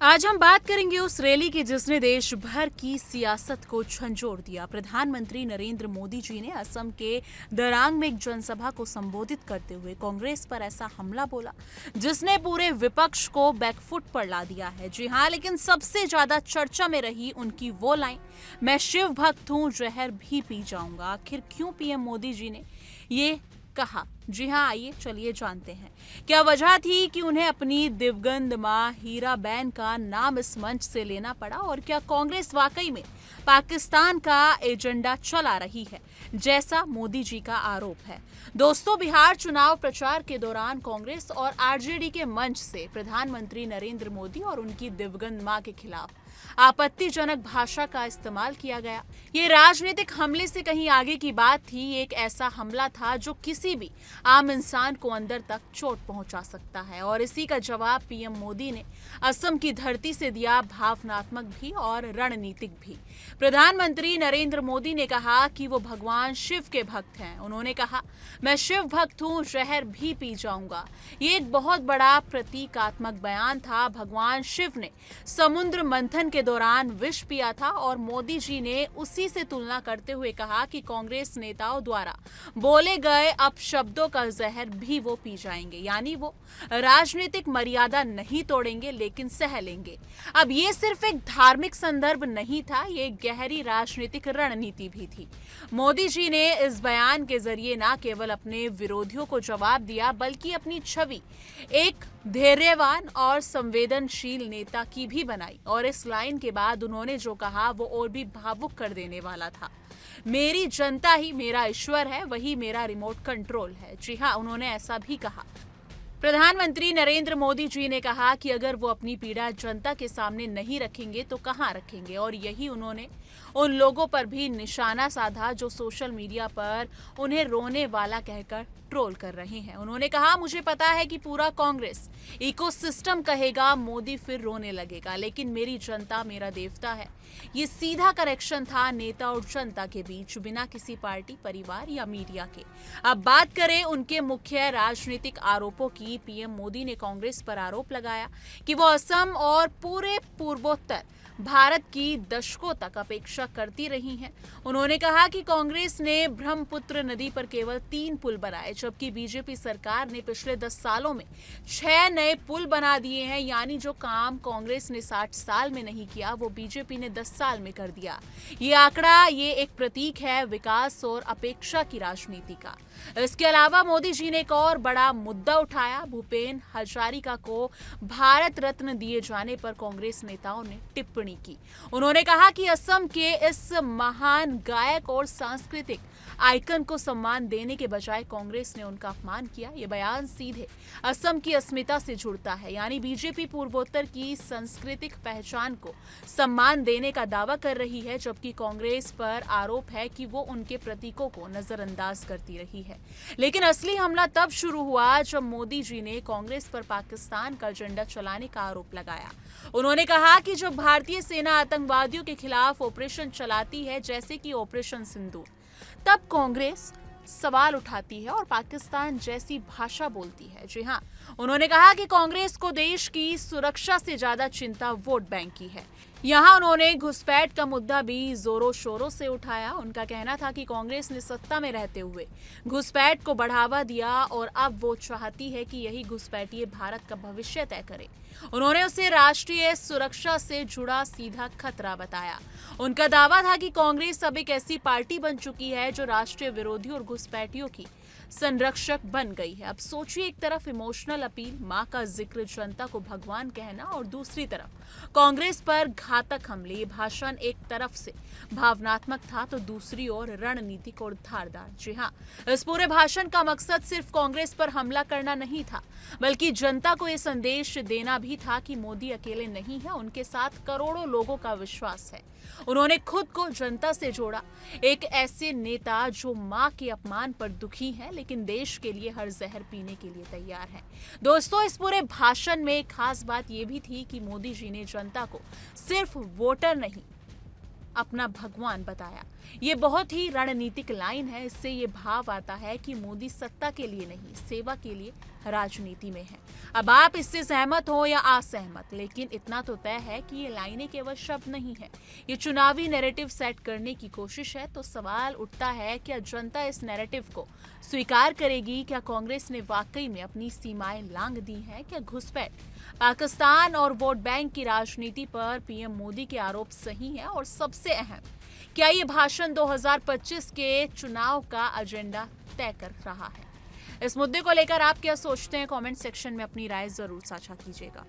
आज हम बात करेंगे उस रैली की जिसने देश भर की सियासत को झंझोर दिया। प्रधानमंत्री नरेंद्र मोदी जी ने असम के दरांग में एक जनसभा को संबोधित करते हुए कांग्रेस पर ऐसा हमला बोला जिसने पूरे विपक्ष को बैकफुट पर ला दिया है। जी हाँ, लेकिन सबसे ज्यादा चर्चा में रही उनकी वो लाइन, मैं शिव भक्त हूँ, जहर भी पी जाऊंगा। आखिर क्यों पीएम मोदी जी ने ये कहा? जी हाँ, आइए चलिए जानते हैं। क्या वजह थी कि उन्हें अपनी दिवंगत मां हीराबेन का नाम इस मंच से लेना पड़ा, और क्या कांग्रेस वाकई में पाकिस्तान का एजेंडा चला रही है जैसा मोदी जी का आरोप है? दोस्तों, बिहार चुनाव प्रचार के दौरान कांग्रेस और आरजेडी के मंच से प्रधानमंत्री नरेंद्र मोदी और उनकी दिवंगत मां के खिलाफ आपत्तिजनक भाषा का इस्तेमाल किया गया। ये राजनीतिक हमले से कहीं आगे की बात थी। एक ऐसा हमला था जो किसी भी आम इंसान को अंदर तक चोट पहुंचा सकता है, और इसी का जवाब पीएम मोदी ने असम की धरती से दिया, भावनात्मक भी और रणनीतिक भी। प्रधानमंत्री नरेंद्र मोदी ने कहा कि वो भगवान शिव के भक्त हैं। उन्होंने कहा, मैं शिव भक्त हूँ, जहर भी पी जाऊंगा। ये एक बहुत बड़ा प्रतीकात्मक बयान था। भगवान शिव ने समुद्र मंथन के दौरान विष पिया था, और मोदी जी ने उसी से तुलना करते हुए कहा कि कांग्रेस नेताओं द्वारा बोले गए अपशब्दों का जहर भी वो पी जाएंगे। यानी वो राजनीतिक मर्यादा नहीं तोड़ेंगे लेकिन सह लेंगे। अब ये सिर्फ एक धार्मिक संदर्भ नहीं था, ये एक गहरी राजनीतिक रणनीति भी थी। मोदी जी ने इस बयान के जरिए न केवल अपने विरोधियों को जवाब दिया, बल्कि अपनी छवि एक धैर्यवान और संवेदनशील नेता की भी बनाई। और इस लाइन के बाद उन्होंने जो कहा वो और भी भावुक कर देने वाला था। मेरी जनता ही मेरा ईश्वर है, वही मेरा रिमोट कंट्रोल है। जी हाँ, उन्होंने ऐसा भी कहा। प्रधानमंत्री नरेंद्र मोदी जी ने कहा कि अगर वो अपनी पीड़ा जनता के सामने नहीं रखेंगे तो कहां रखेंगे, और यही उन्होंने उन लोगों पर भी निशाना साधा जो सोशल मीडिया पर उन्हें रोने वाला कहकर ट्रोल कर रहे हैं। उन्होंने कहा, मुझे पता है कि पूरा कांग्रेस इकोसिस्टम कहेगा मोदी फिर रोने लगेगा, लेकिन मेरी जनता मेरा देवता है। ये सीधा कनेक्शन था नेता और जनता के बीच, बिना किसी पार्टी, परिवार या मीडिया के। अब बात करें उनके मुख्य राजनीतिक आरोपों की। पीएम मोदी ने कांग्रेस पर आरोप लगाया कि वो असम और पूरे पूर्वोत्तर भारत की दशकों तक अपेक्षा करती रही हैं। उन्होंने कहा कि कांग्रेस ने ब्रह्मपुत्र नदी पर केवल 3 पुल बनाए, जबकि बीजेपी सरकार ने पिछले 10 सालों में 6 नए पुल बना दिए हैं। यानी जो काम कांग्रेस ने 60 साल में नहीं किया, वो बीजेपी ने 10 साल में कर दिया। ये आंकड़ा ये एक प्रतीक है विकास और अपेक्षा की राजनीति का। इसके अलावा मोदी जी ने एक और बड़ा मुद्दा उठाया। भूपेन हजारिका को भारत रत्न दिए जाने पर कांग्रेस नेताओं ने टिप्पणी की। उन्होंने कहा कि असम के इस महान गायक और सांस्कृतिक आइकन को सम्मान देने के बजाय कांग्रेस ने उनका अपमान किया। यह बयान सीधे असम की अस्मिता से जुड़ता है। यानी बीजेपी पूर्वोत्तर की सांस्कृतिक पहचान को सम्मान देने का दावा कर रही है, जबकि कांग्रेस पर आरोप है कि वो उनके प्रतीकों को नजरअंदाज करती रही है। लेकिन असली हमला तब शुरू हुआ जब मोदी जी ने कांग्रेस पर पाकिस्तान का एजेंडा चलाने का आरोप लगाया। उन्होंने कहा कि जब भारतीय सेना आतंकवादियों के खिलाफ ऑपरेशन चलाती है, जैसे कि ऑपरेशन सिंदूर, तब कांग्रेस सवाल उठाती है और पाकिस्तान जैसी भाषा बोलती है। जी हाँ, उन्होंने कहा कि कांग्रेस को देश की सुरक्षा से ज्यादा चिंता वोट बैंक की है। यहाँ उन्होंने घुसपैठ का मुद्दा भी जोरों शोरों से उठाया। उनका कहना था कि कांग्रेस ने सत्ता में रहते हुए घुसपैठ को बढ़ावा दिया, और अब वो चाहती है कि यही घुसपैठिए भारत का भविष्य तय करे। उन्होंने उसे राष्ट्रीय सुरक्षा से जुड़ा सीधा खतरा बताया। उनका दावा था कि कांग्रेस अब एक ऐसी पार्टी बन चुकी है जो राष्ट्रीय विरोधियों और घुसपैठियों की संरक्षक बन गई है। अब सोचिए, एक तरफ इमोशनल अपील, मां का जिक्र, जनता को भगवान कहना, और दूसरी तरफ कांग्रेस पर घातक हमले। ये भाषण एक तरफ से भावनात्मक था तो दूसरी ओर रणनीतिक और धारदार। जी हाँ, इस पूरे भाषण का मकसद सिर्फ कांग्रेस पर हमला करना नहीं था, बल्कि जनता को यह संदेश देना भी था कि मोदी अकेले नहीं है, उनके साथ करोड़ों लोगों का विश्वास है। उन्होंने खुद को जनता से जोड़ा, एक ऐसे नेता जो मां के अपमान पर दुखी है लेकिन देश के लिए हर जहर पीने के लिए तैयार है। दोस्तों, इस पूरे भाषण में एक खास बात यह भी थी कि मोदी जी ने जनता को सिर्फ वोटर नहीं अपना भगवान बताया। ये बहुत ही रणनीतिक लाइन है। इससे ये भाव आता है कि मोदी सत्ता के लिए नहीं, सेवा के लिए राजनीति में है। अब आप इससे सहमत हो या असहमत, लेकिन इतना तो तय है कि ये लाइनें केवल शब्द नहीं है, ये चुनावी नैरेटिव सेट करने की कोशिश है। तो सवाल उठता है, क्या जनता इस नैरेटिव को स्वीकार करेगी? क्या कांग्रेस ने वाकई में अपनी सीमाएं लांघ दी हैं? क्या घुसपैठ, पाकिस्तान और वोट बैंक की राजनीति पर पीएम मोदी के आरोप सही है? और सबसे अहम, क्या ये भाषण 2025 के चुनाव का एजेंडा तय कर रहा है? इस मुद्दे को लेकर आप क्या सोचते हैं? कमेंट सेक्शन में अपनी राय जरूर साझा कीजिएगा।